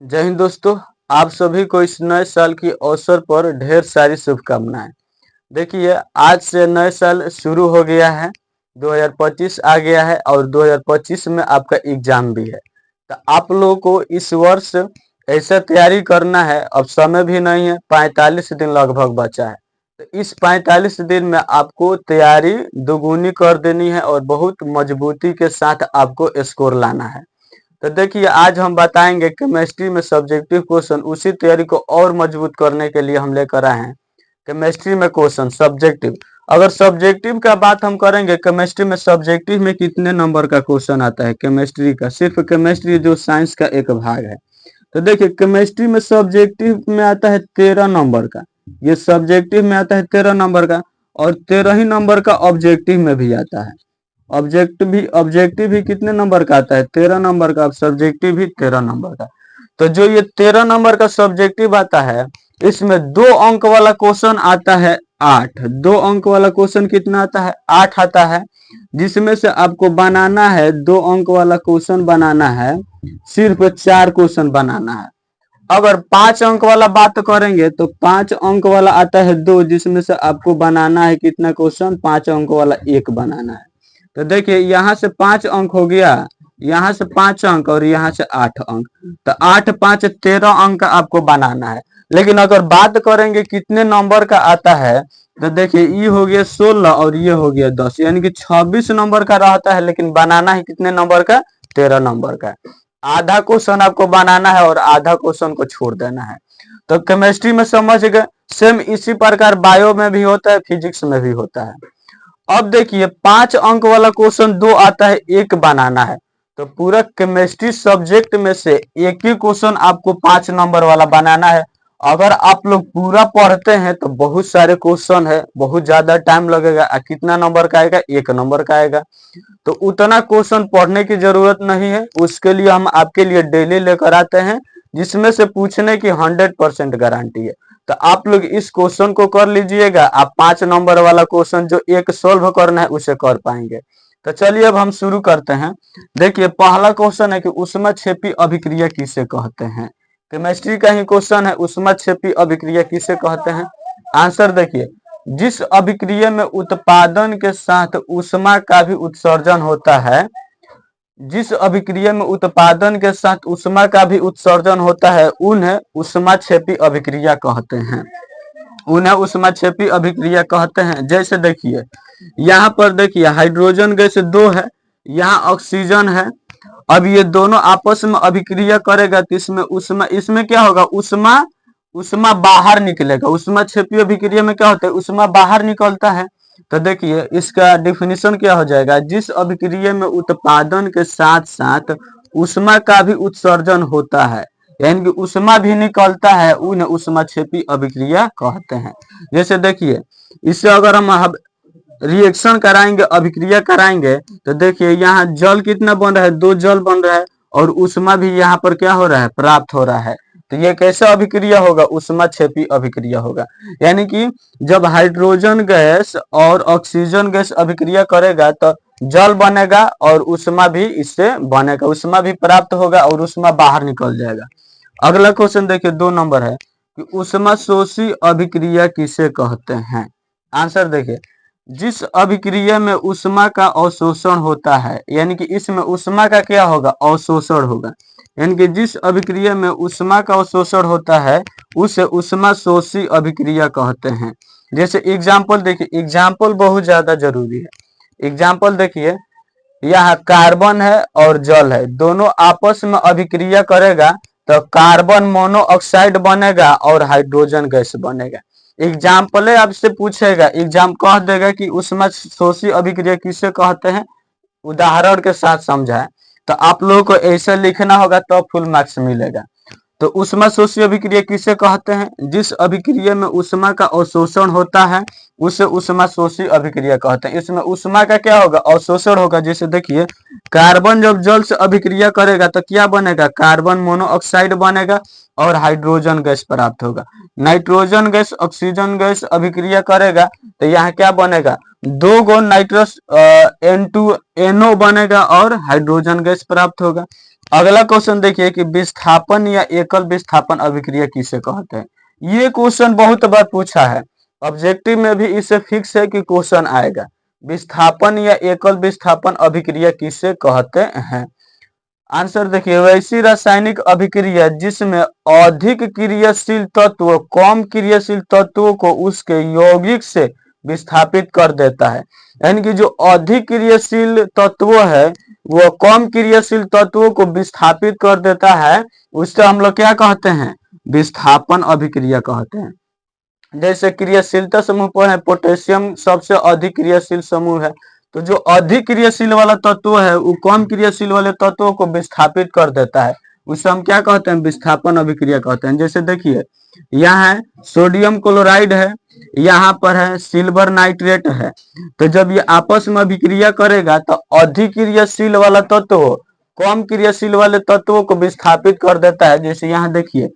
जय हिंद दोस्तों। आप सभी को इस नए साल की अवसर पर ढेर सारी शुभकामनाएं। देखिए, आज से नए साल शुरू हो गया है। 2025 आ गया है और 2025 में आपका एग्जाम भी है। तो आप लोगों को इस वर्ष ऐसा तैयारी करना है। अब समय भी नहीं है, 45 दिन लगभग बचा है। तो इस 45 दिन में आपको तैयारी दोगुनी कर देनी है और बहुत मजबूती के साथ आपको स्कोर लाना है। तो देखिए, आज हम बताएंगे केमिस्ट्री में सब्जेक्टिव क्वेश्चन। उसी तैयारी को और मजबूत करने के लिए हम लेकर आए हैं केमिस्ट्री में क्वेश्चन सब्जेक्टिव। अगर सब्जेक्टिव का बात हम करेंगे, केमिस्ट्री में सब्जेक्टिव में कितने नंबर का क्वेश्चन आता है केमिस्ट्री का, सिर्फ केमिस्ट्री जो साइंस का एक भाग है। तो देखिए, केमिस्ट्री में सब्जेक्टिव में आता है 13 नंबर का। ये सब्जेक्टिव में आता है 13 नंबर का और 13 ही नंबर का ऑब्जेक्टिव में भी आता है। ऑब्जेक्टिव भी कितने नंबर का आता है? 13 नंबर का। सब्जेक्टिव भी 13 नंबर का। तो जो ये 13 नंबर का सब्जेक्टिव आता है, इसमें 2 अंक वाला क्वेश्चन आता है 8। 2 अंक वाला क्वेश्चन कितना आता है? 8 आता है। जिसमें से आपको बनाना है 2 अंक वाला क्वेश्चन बनाना है, सिर्फ 4 क्वेश्चन बनाना है। अगर 5 अंक वाला बात करेंगे तो 5 अंक वाला आता है 2, जिसमें से आपको बनाना है कितना क्वेश्चन? 5 अंक वाला 1 बनाना है। तो देखिए, यहाँ से 5 अंक हो गया, यहाँ से 5 अंक और यहाँ से 8 अंक। तो 8 5 13 अंक का आपको बनाना है। लेकिन अगर बात करेंगे कितने नंबर का आता है, तो देखिए ये हो गया 16 और ये हो गया 10, यानी कि 26 नंबर का रहता है। लेकिन बनाना है कितने नंबर का? 13 नंबर का। आधा क्वेश्चन आपको बनाना है और आधा क्वेश्चन को छोड़ देना है। तो केमिस्ट्री में समझ गए। सेम इसी प्रकार बायो में भी होता है, फिजिक्स में भी होता है। अब देखिए, 5 अंक वाला क्वेश्चन 2 आता है, 1 बनाना है। तो पूरा केमिस्ट्री सब्जेक्ट में से एक ही क्वेश्चन आपको 5 नंबर वाला बनाना है। अगर आप लोग पूरा पढ़ते हैं तो बहुत सारे क्वेश्चन है, बहुत ज्यादा टाइम लगेगा। कितना नंबर का आएगा? 1 नंबर का आएगा। तो उतना क्वेश्चन पढ़ने की जरूरत नहीं है। उसके लिए हम आपके लिए डेली लेकर आते हैं, जिसमें से पूछने की 100% गारंटी है। तो आप लोग इस क्वेश्चन को कर लीजिएगा। आप 5 नंबर वाला क्वेश्चन जो एक सोल्व करना है उसे कर पाएंगे। तो चलिए अब हम शुरू करते हैं। देखिए, पहला क्वेश्चन है कि ऊष्माक्षेपी अभिक्रिया किसे कहते हैं। केमिस्ट्री का ही क्वेश्चन है, ऊष्माक्षेपी अभिक्रिया किसे कहते हैं। आंसर देखिए, जिस अभिक्रिया में उत्पादन के साथ ऊष्मा का भी उत्सर्जन होता है, जिस अभिक्रिया में उत्पादन के साथ ऊष्मा का भी उत्सर्जन होता है, उन्हें ऊष्माक्षेपी अभिक्रिया कहते हैं। उन्हें ऊष्माक्षेपी अभिक्रिया कहते हैं। जैसे देखिए, यहाँ पर देखिए हाइड्रोजन गैस 2 है, यहाँ ऑक्सीजन है। अब ये दोनों आपस में अभिक्रिया करेगा तो इसमें क्या होगा? ऊष्मा बाहर निकलेगा। ऊष्माक्षेपी अभिक्रिया में क्या होता है? ऊष्मा बाहर निकलता है। तो देखिए, इसका डिफिनीशन क्या हो जाएगा? जिस अभिक्रिया में उत्पादन के साथ साथ ऊष्मा का भी उत्सर्जन होता है, यानी कि ऊष्मा भी निकलता है, उन्हें ऊष्माक्षेपी अभिक्रिया कहते हैं। जैसे देखिए, इससे अगर हम रिएक्शन कराएंगे, अभिक्रिया कराएंगे, तो देखिए यहाँ जल कितना बन रहा है? 2 जल बन रहा है और ऊष्मा भी यहाँ पर क्या हो रहा है? प्राप्त हो रहा है। तो ये कैसा अभिक्रिया होगा? ऊष्माक्षेपी अभिक्रिया होगा। यानी कि जब हाइड्रोजन गैस और ऑक्सीजन गैस अभिक्रिया करेगा तो जल बनेगा और ऊष्मा भी इससे बनेगा, ऊष्मा भी प्राप्त होगा और ऊष्मा बाहर निकल जाएगा। अगला क्वेश्चन देखिए, 2 नंबर है कि ऊष्मा शोषी अभिक्रिया किसे कहते हैं। आंसर देखिए, जिस अभिक्रिया में ऊष्मा का अवशोषण होता है, यानी कि इसमें ऊष्मा का क्या होगा? अवशोषण होगा। यानी कि जिस अभिक्रिया में ऊष्मा का अवशोषण होता है उसे ऊष्मा शोषी अभिक्रिया कहते हैं। जैसे एग्जाम्पल देखिए, एग्जाम्पल बहुत ज्यादा जरूरी है। एग्जाम्पल देखिए, यहाँ कार्बन है और जल है, दोनों आपस में अभिक्रिया करेगा तो कार्बन मोनोऑक्साइड बनेगा और हाइड्रोजन गैस बनेगा। एग्जाम्पल आपसे पूछेगा, एग्जाम कह देगा कि ऊष्मा शोषी अभिक्रिया किसे कहते हैं, उदाहरण के साथ समझाए। तो आप लोगों को ऐसे लिखना होगा तो फुल मार्क्स मिलेगा। तो ऊष्मा शोषी अभिक्रिया किसे कहते हैं? जिस अभिक्रिया में ऊष्मा का अवशोषण होता है उसे ऊष्माशोषी अभिक्रिया कहते हैं। इसमें ऊष्मा का क्या होगा, अवशोषण होगा। जैसे देखिए कार्बन जब जल से अभिक्रिया करेगा तो क्या बनेगा, कार्बन मोनोऑक्साइड बनेगा और हाइड्रोजन गैस प्राप्त होगा। नाइट्रोजन गैस ऑक्सीजन गैस अभिक्रिया करेगा तो यहाँ क्या बनेगा, दो गो नाइट्रस N2NO बनेगा और हाइड्रोजन गैस प्राप्त होगा। अगला क्वेश्चन देखिए कि विस्थापन या एकल विस्थापन अभिक्रिया किसे कहते हैं। ये क्वेश्चन बहुत बार पूछा है, ऑब्जेक्टिव में भी इसे फिक्स है कि क्वेश्चन आएगा। विस्थापन या एकल विस्थापन अभिक्रिया किसे कहते हैं। आंसर देखिए, वैसी रासायनिक अभिक्रिया जिसमें अधिक क्रियाशील तत्व कम क्रियाशील तत्वों को उसके यौगिक से विस्थापित कर देता है। यानी कि जो अधिक क्रियाशील तत्व है वो कम क्रियाशील तत्वों को विस्थापित कर देता है, उससे हम लोग क्या कहते हैं, विस्थापन अभिक्रिया कहते हैं। जैसे क्रियाशीलता समूह पर है, पोटेशियम सबसे अधिक क्रियाशील समूह है, तो जो अधिक क्रियाशील वाला तत्व है वो कम क्रियाशील वाले तत्वों को विस्थापित कर देता है, उसे हम क्या कहते हैं, विस्थापन अभिक्रिया कहते हैं। जैसे देखिए यहाँ है सोडियम क्लोराइड है, यहाँ पर है सिल्वर नाइट्रेट है, तो जब ये आपस में अभिक्रिया करेगा तो अधिक क्रियाशील वाला तत्व कम क्रियाशील वाले तत्वों को विस्थापित कर देता है। जैसे यहाँ देखिए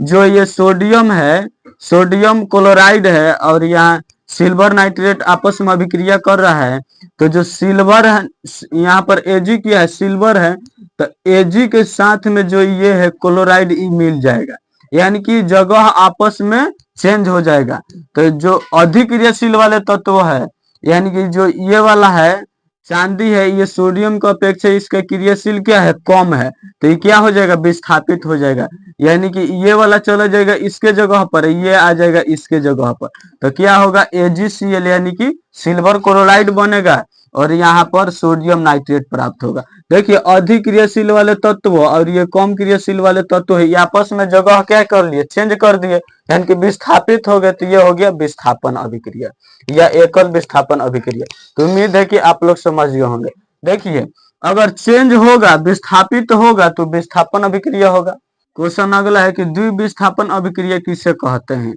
जो ये सोडियम है, सोडियम क्लोराइड है और यहाँ सिल्वर नाइट्रेट आपस में अभिक्रिया कर रहा है, तो जो सिल्वर है यहाँ पर Ag किया है, सिल्वर है, तो Ag के साथ में जो ये है क्लोराइड ई मिल जाएगा, यानी कि जगह आपस में चेंज हो जाएगा। तो जो अधिक क्रियाशील वाले तत्व है, यानी कि जो ये वाला है चांदी है, ये सोडियम का अपेक्षा इसका क्रियाशील क्या है, कम है, तो ये क्या हो जाएगा, विस्थापित हो जाएगा। यानी कि ये वाला चला जाएगा इसके जगह पर, ये आ जाएगा इसके जगह पर, तो क्या होगा AgCl यानी कि सिल्वर क्लोराइड बनेगा और यहाँ पर सोडियम नाइट्रेट प्राप्त होगा। देखिए अधिक क्रियाशील वाले तत्व और ये कम क्रियाशील वाले तत्व है, ये आपस में जगह क्या कर लिए, चेंज कर दिए, यानी कि विस्थापित हो गए, तो ये हो गया विस्थापन अभिक्रिया या एकल विस्थापन अभिक्रिया। तो उम्मीद है कि आप लोग समझ गए होंगे। देखिए अगर चेंज होगा, विस्थापित होगा तो विस्थापन अभिक्रिया होगा। क्वेश्चन अगला है कि द्विविस्थापन अभिक्रिया किसे कहते हैं।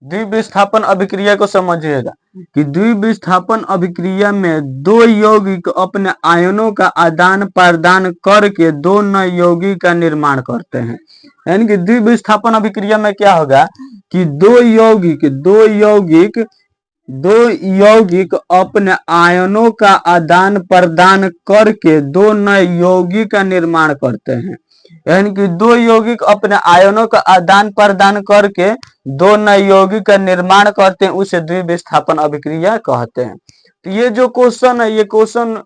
द्विविस्थापन अभिक्रिया को समझिएगा कि द्विविस्थापन अभिक्रिया में दो यौगिक अपने आयनों का आदान प्रदान करके दो नए यौगिक का निर्माण करते हैं। यानी कि द्विविस्थापन अभिक्रिया में क्या होगा कि दो यौगिक अपने आयनों का आदान प्रदान करके दो नए यौगिक का निर्माण करते हैं। यानी कि दो यौगिक अपने आयनों का आदान प्रदान करके दो नए यौगिक का निर्माण करते हैं, उसे द्विविस्थापन अभिक्रिया कहते हैं। तो ये जो क्वेश्चन है, ये क्वेश्चन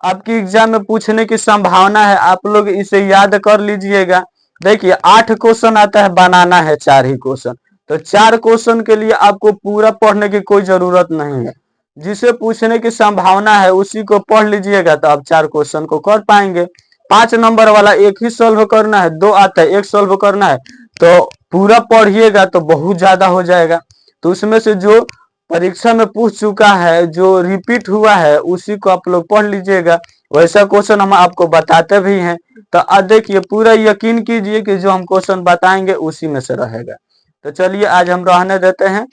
आपकी एग्जाम में पूछने की संभावना है, आप लोग इसे याद कर लीजिएगा। देखिए 8 क्वेश्चन आता है, बनाना है 4 ही क्वेश्चन, तो 4 क्वेश्चन के लिए आपको पूरा पढ़ने की कोई जरूरत नहीं है, जिसे पूछने की संभावना है उसी को पढ़ लीजिएगा तो आप 4 क्वेश्चन को कर पाएंगे। 5 नंबर वाला एक ही सॉल्व करना है, 2 आता है एक सॉल्व करना है, तो पूरा पढ़िएगा तो बहुत ज्यादा हो जाएगा। तो उसमें से जो परीक्षा में पूछ चुका है, जो रिपीट हुआ है, उसी को आप लोग पढ़ लीजिएगा। वैसा क्वेश्चन हम आपको बताते भी हैं, तो अब देखिए पूरा यकीन कीजिए कि जो हम क्वेश्चन बताएंगे उसी में से रहेगा। तो चलिए आज हम रहने देते हैं।